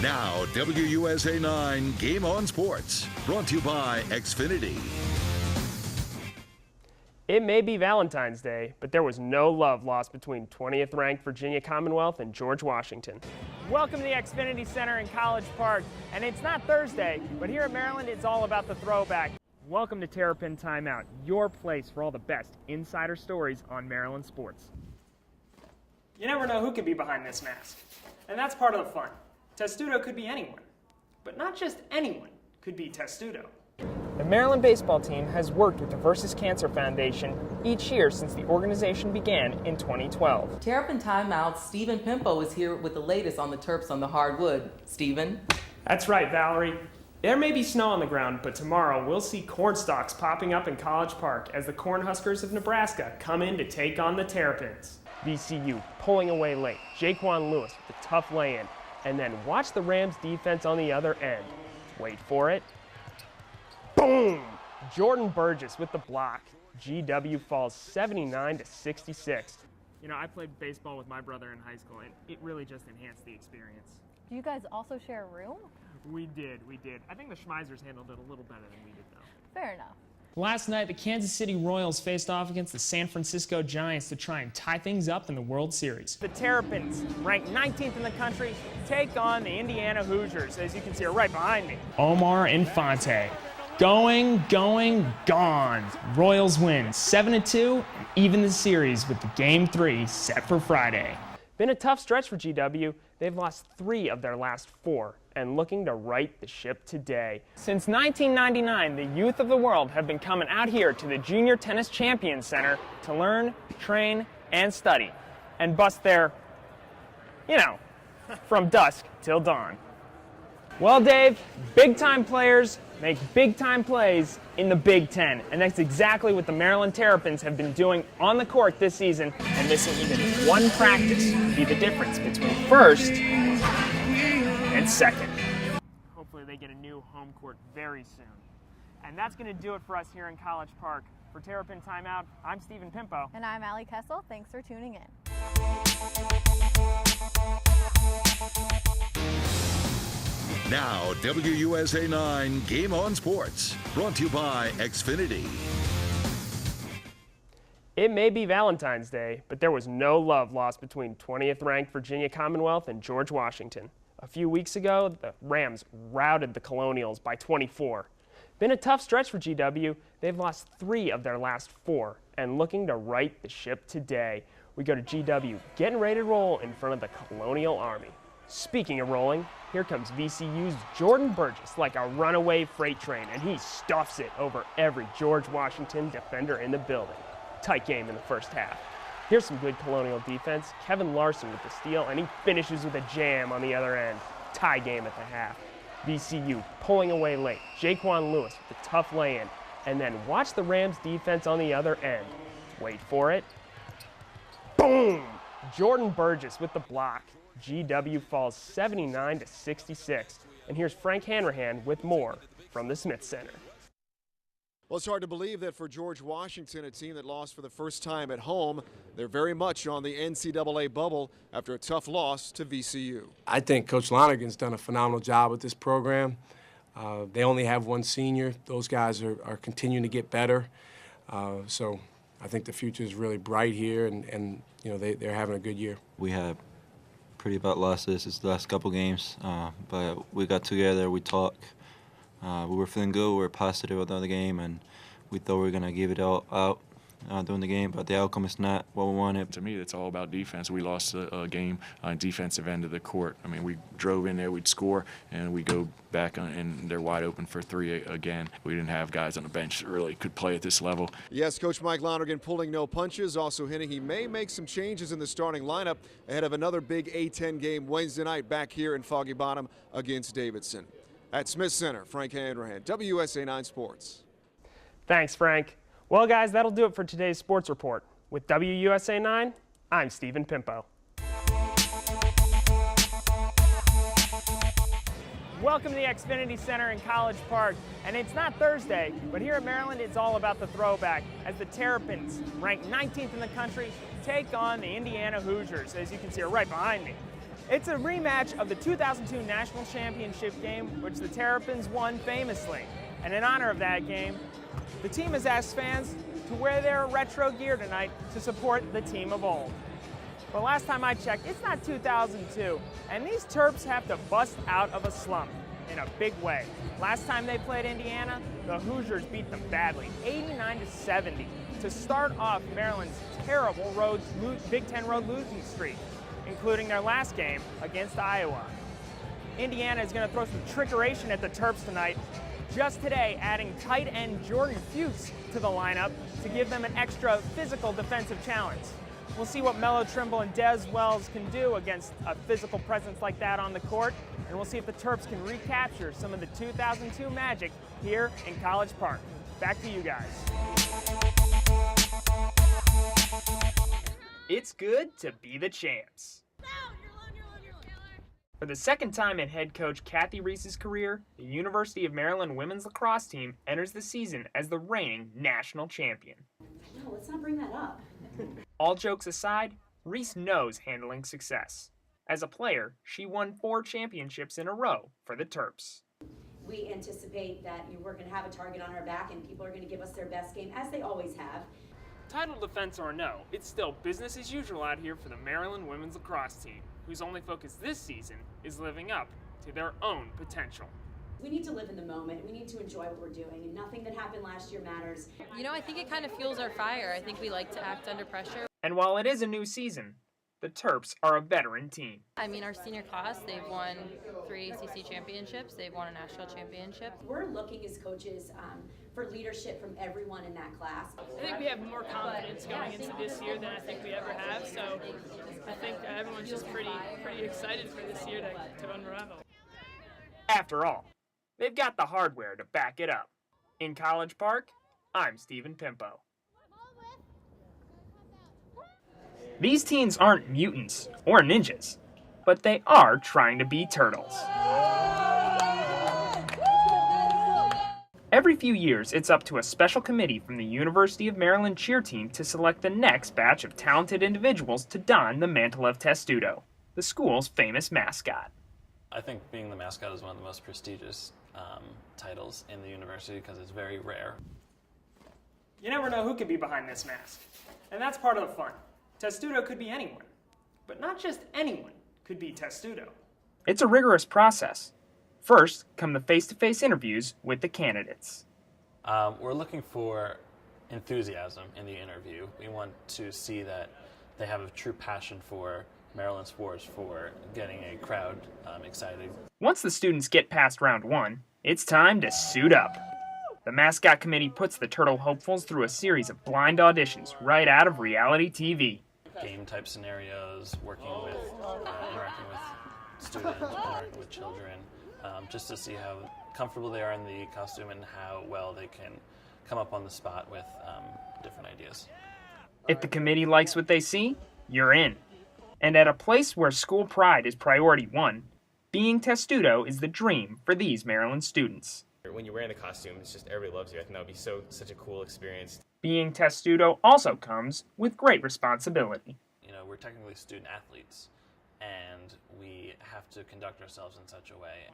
Now, WUSA 9 Game on Sports, brought to you by Xfinity. It may be Valentine's Day, but there was no love lost between 20th ranked Virginia Commonwealth and George Washington. Welcome to the Xfinity Center in College Park, and it's not Thursday, but here at Maryland it's all about the throwback. Welcome to Terrapin Timeout, your place for all the best insider stories on Maryland sports. You never know who could be behind this mask, and that's part of the fun. Testudo could be anyone, but not just anyone could be Testudo. The Maryland baseball team has worked with the Versus Cancer Foundation each year since the organization began in 2012. Terrapin Timeout, Stephen Pimpo is here with the latest on the Terps on the hardwood. Stephen? That's right, Valerie. There may be snow on the ground, but tomorrow we'll see corn stalks popping up in College Park as the Cornhuskers of Nebraska come in to take on the Terrapins. VCU pulling away late, Jaquan Lewis with a tough lay-in, and then watch the Rams defense on the other end. Wait for it. Boom! Jordan Burgess with the block. GW falls 79-66. You know, I played baseball with my brother in high school, and it really just enhanced the experience. Do you guys also share a room? We did. I think the Schmeisers handled it a little better than we did, though. Fair enough. Last night, the Kansas City Royals faced off against the San Francisco Giants to try and tie things up in the World Series. The Terrapins, ranked 19th in the country, take on the Indiana Hoosiers, as you can see right behind me. Omar Infante. Going, gone. Royals win 7-2 and even the series with the Game 3 set for Friday. Been a tough stretch for GW. They've lost 3 of their last 4 and looking to right the ship today. Since 1999, the youth of the world have been coming out here to the Junior Tennis Champions Center to learn, train, and study, and bust their, from dusk till dawn. Well, Dave, big-time players make big-time plays in the Big Ten, and that's exactly what the Maryland Terrapins have been doing on the court this season, and missing even one practice would be the difference between first and second. Hopefully they get a new home court very soon. And that's going to do it for us here in College Park. For Terrapin Timeout, I'm Stephen Pimpo. And I'm Allie Kessel. Thanks for tuning in. Now, WUSA 9 Game on Sports, brought to you by Xfinity. It may be Valentine's Day, but there was no love lost between 20th ranked Virginia Commonwealth and George Washington. A few weeks ago, the Rams routed the Colonials by 24. Been a tough stretch for GW. They've lost 3 of their last 4 and looking to right the ship today. We go to GW, getting ready to roll in front of the Colonial Army. Speaking of rolling, here comes VCU's Jordan Burgess like a runaway freight train, and he stuffs it over every George Washington defender in the building. Tight game in the first half. Here's some good Colonial defense. Kevin Larson with the steal, and he finishes with a jam on the other end. Tie game at the half. VCU pulling away late. Jaquan Lewis with a tough lay-in, and then watch the Rams defense on the other end. Wait for it. Boom! Jordan Burgess with the block. GW falls 79-66. And here's Frank Hanrahan with more from the Smith Center. Well, it's hard to believe that for George Washington, a team that lost for the first time at home, they're very much on the NCAA bubble after a tough loss to VCU. I think Coach Lonergan's done a phenomenal job with this program. They only have one senior. Those guys are continuing to get better. So I think the future is really bright here, and they're having a good year. We had pretty bad losses this last couple games, but we got together, we talked. We were feeling good, we were positive about the game, and we thought we were going to give it all out during the game, but the outcome is not what we wanted. To me, it's all about defense. We lost a game on defensive end of the court. I mean, we drove in there, we'd score, and we go back and they're wide open for 3 again. We didn't have guys on the bench that really could play at this level. Yes, Coach Mike Lonergan pulling no punches, also hinting he may make some changes in the starting lineup ahead of another big A-10 game Wednesday night back here in Foggy Bottom against Davidson. At Smith Center, Frank Hanrahan, WUSA 9 Sports. Thanks, Frank. Well, guys, that'll do it for today's sports report. With WUSA 9, I'm Stephen Pimpo. Welcome to the Xfinity Center in College Park. And it's not Thursday, but here at Maryland, it's all about the throwback as the Terrapins, ranked 19th in the country, take on the Indiana Hoosiers, as you can see right behind me. It's a rematch of the 2002 National Championship game, which the Terrapins won famously. And in honor of that game, the team has asked fans to wear their retro gear tonight to support the team of old. But last time I checked, it's not 2002, and these Terps have to bust out of a slump in a big way. Last time they played Indiana, the Hoosiers beat them badly, 89-70, to start off Maryland's terrible Big Ten road losing streak, including their last game against Iowa. Indiana is going to throw some trickeration at the Terps tonight, just today adding tight end Jordan Fuchs to the lineup to give them an extra physical defensive challenge. We'll see what Melo Trimble and Des Wells can do against a physical presence like that on the court, and we'll see if the Terps can recapture some of the 2002 magic here in College Park. Back to you guys. It's good to be the champs. For the second time in head coach Kathy Reese's career, the University of Maryland women's lacrosse team enters the season as the reigning national champion. No, let's not bring that up. All jokes aside, Reese knows handling success. As a player, she won 4 championships in a row for the Terps. We anticipate that we're going to have a target on our back and people are going to give us their best game, as they always have. Title defense or no, it's still business as usual out here for the Maryland women's lacrosse team, whose only focus this season is living up to their own potential. We need to live in the moment. We need to enjoy what we're doing, and nothing that happened last year matters. You know, I think it kind of fuels our fire. I think we like to act under pressure. And while it is a new season, the Terps are a veteran team. I mean, our senior class, they've won 3 ACC championships. They've won a national championship. We're looking as coaches for leadership from everyone in that class. I think we have more confidence going into this year than I think we ever have, so I think everyone's just pretty excited for this year to unravel. After all, they've got the hardware to back it up. In College Park, I'm Stephen Pimpo. These teens aren't mutants or ninjas, but they are trying to be turtles. Every few years, it's up to a special committee from the University of Maryland cheer team to select the next batch of talented individuals to don the mantle of Testudo, the school's famous mascot. I think being the mascot is one of the most prestigious titles in the university because it's very rare. You never know who could be behind this mask, and that's part of the fun. Testudo could be anyone, but not just anyone could be Testudo. It's a rigorous process. First come the face-to-face interviews with the candidates. We're looking for enthusiasm in the interview. We want to see that they have a true passion for Maryland sports, for getting a crowd excited. Once the students get past round 1, it's time to suit up. The mascot committee puts the turtle hopefuls through a series of blind auditions right out of reality TV. Game type scenarios, working with, interacting with students, interacting with children, just to see how comfortable they are in the costume and how well they can come up on the spot with different ideas. If the committee likes what they see, you're in. And at a place where school pride is priority 1, being Testudo is the dream for these Maryland students. When you're wearing the costume, it's just everybody loves you. I think that would be such a cool experience. Being Testudo also comes with great responsibility. You know, we're technically student athletes, and we have to conduct ourselves in such a way.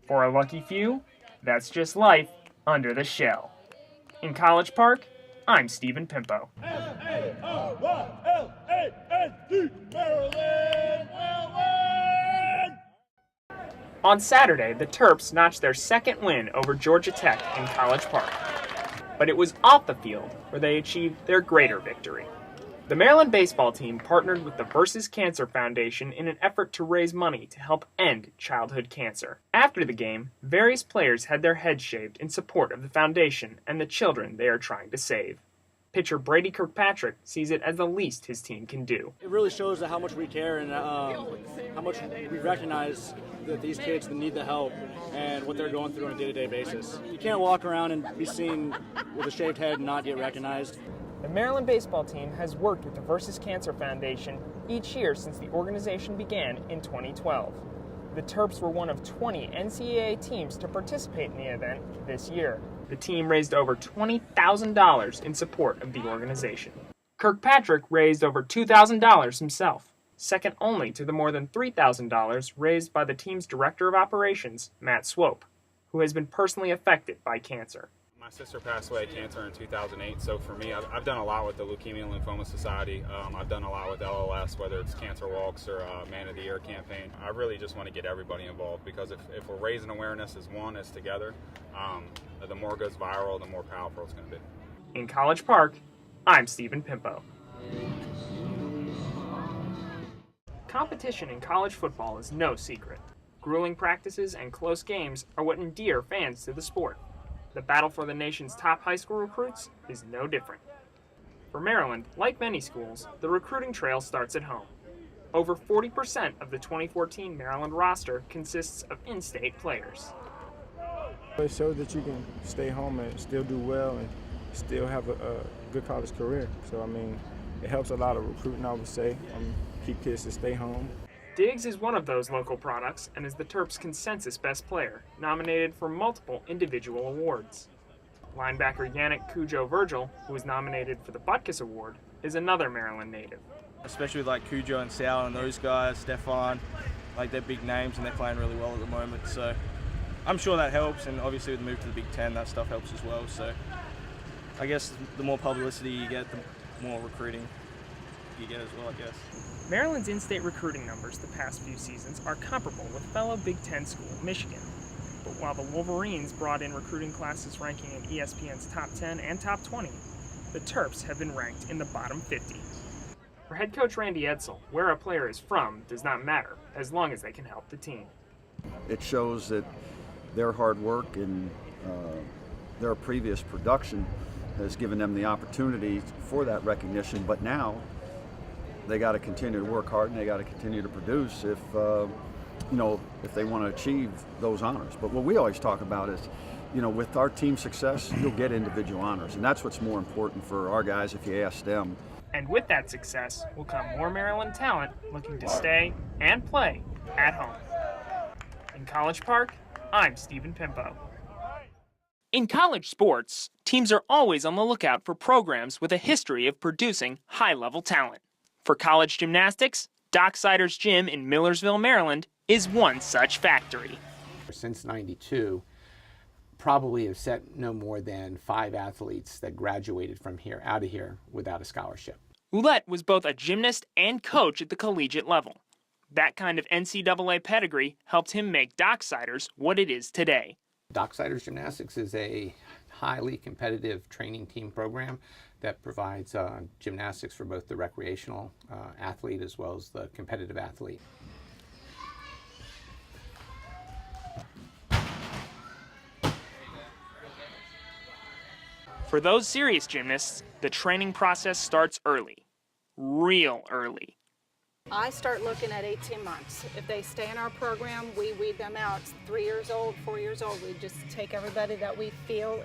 For a lucky few, that's just life under the shell. In College Park, I'm Stephen Pimpo. On Saturday, the Terps notched their second win over Georgia Tech in College Park. But it was off the field where they achieved their greater victory. The Maryland baseball team partnered with the Versus Cancer Foundation in an effort to raise money to help end childhood cancer. After the game, various players had their heads shaved in support of the foundation and the children they are trying to save. Pitcher Brady Kirkpatrick sees it as the least his team can do. It really shows how much we care and how much we recognize that these kids need the help and what they're going through on a day-to-day basis. You can't walk around and be seen with a shaved head and not get recognized. The Maryland baseball team has worked with the Versus Cancer Foundation each year since the organization began in 2012. The Terps were one of 20 NCAA teams to participate in the event this year. The team raised over $20,000 in support of the organization. Kirkpatrick raised over $2,000 himself. second only to the more than $3,000 raised by the team's director of operations, Matt Swope, who has been personally affected by cancer. My sister passed away of cancer in 2008, so for me, I've done a lot with the Leukemia and Lymphoma Society. I've done a lot with LLS, whether it's Cancer Walks or Man of the Year campaign. I really just want to get everybody involved, because if we're raising awareness as one, as together, the more it goes viral, the more powerful it's going to be. In College Park, I'm Stephen Pimpo. Competition in college football is no secret. Grueling practices and close games are what endear fans to the sport. The battle for the nation's top high school recruits is no different. For Maryland, like many schools, the recruiting trail starts at home. Over 40% of the 2014 Maryland roster consists of in-state players. It shows that you can stay home and still do well and still have a good college career. So, I mean, it helps a lot of recruiting, I would say. Keep kids to stay home. Diggs is one of those local products and is the Terps' consensus best player, nominated for multiple individual awards. Linebacker Yannick Cujo-Virgil, who was nominated for the Butkus Award, is another Maryland native. Especially with like Cujo and Sal and those guys, Stefan, like they're big names and they're playing really well at the moment. So I'm sure that helps, and obviously with the move to the Big Ten, that stuff helps as well. So I guess the more publicity you get, the more recruiting you get as well, I guess. Maryland's in-state recruiting numbers the past few seasons are comparable with fellow Big Ten school Michigan. But while the Wolverines brought in recruiting classes ranking in ESPN's top 10 and top 20, the Terps have been ranked in the bottom 50. For head coach Randy Edsall, where a player is from does not matter as long as they can help the team. It shows that their hard work and their previous production has given them the opportunity for that recognition, but now they got to continue to work hard and they got to continue to produce if they want to achieve those honors. But what we always talk about is, with our team success, you'll get individual honors, and that's what's more important for our guys if you ask them. And with that success will come more Maryland talent looking to stay and play at home. In College Park, I'm Stephen Pimpo. In college sports, teams are always on the lookout for programs with a history of producing high-level talent. For college gymnastics, Docksider's Gym in Millersville, Maryland, is one such factory. Since '92, probably have set no more than 5 athletes that graduated from here, out of here, without a scholarship. Ouellette was both a gymnast and coach at the collegiate level. That kind of NCAA pedigree helped him make Docksiders what it is today. Docksider's Gymnastics is a highly competitive training team program that provides gymnastics for both the recreational athlete as well as the competitive athlete. For those serious gymnasts, the training process starts early. Real early. I start looking at 18 months. If they stay in our program, we weed them out. 3 years old, 4 years old. We just take everybody that we feel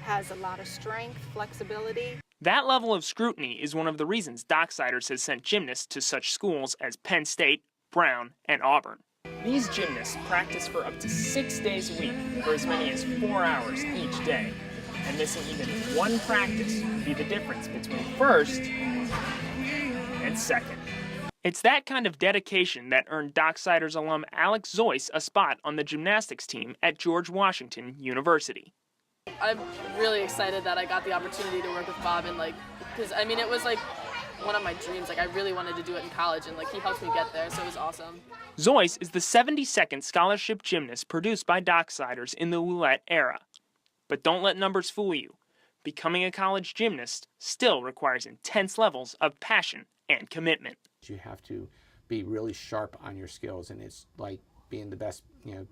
has a lot of strength, flexibility. That level of scrutiny is one of the reasons Docksiders has sent gymnasts to such schools as Penn State, Brown, and Auburn. These gymnasts practice for up to 6 days a week for as many as 4 hours each day. And missing even one practice would be the difference between first and second. It's that kind of dedication that earned Docksiders alum Alex Zoyce a spot on the gymnastics team at George Washington University. I'm really excited that I got the opportunity to work with Bob, and because it was one of my dreams. I really wanted to do it in college, and he helped me get there, so it was awesome. Zoyce is the 72nd scholarship gymnast produced by Docksiders in the Ouellette era. But don't let numbers fool you. Becoming a college gymnast still requires intense levels of passion and commitment. You have to be really sharp on your skills, and it's like being the best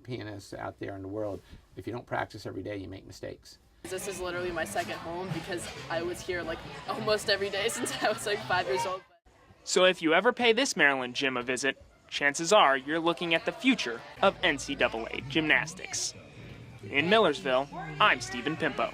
pianist out there in the world. If you don't practice every day, you make mistakes. This is literally my second home because I was here almost every day since I was 5 years old. So if you ever pay this Maryland gym a visit, chances are you're looking at the future of NCAA gymnastics. In Millersville, I'm Stephen Pimpo.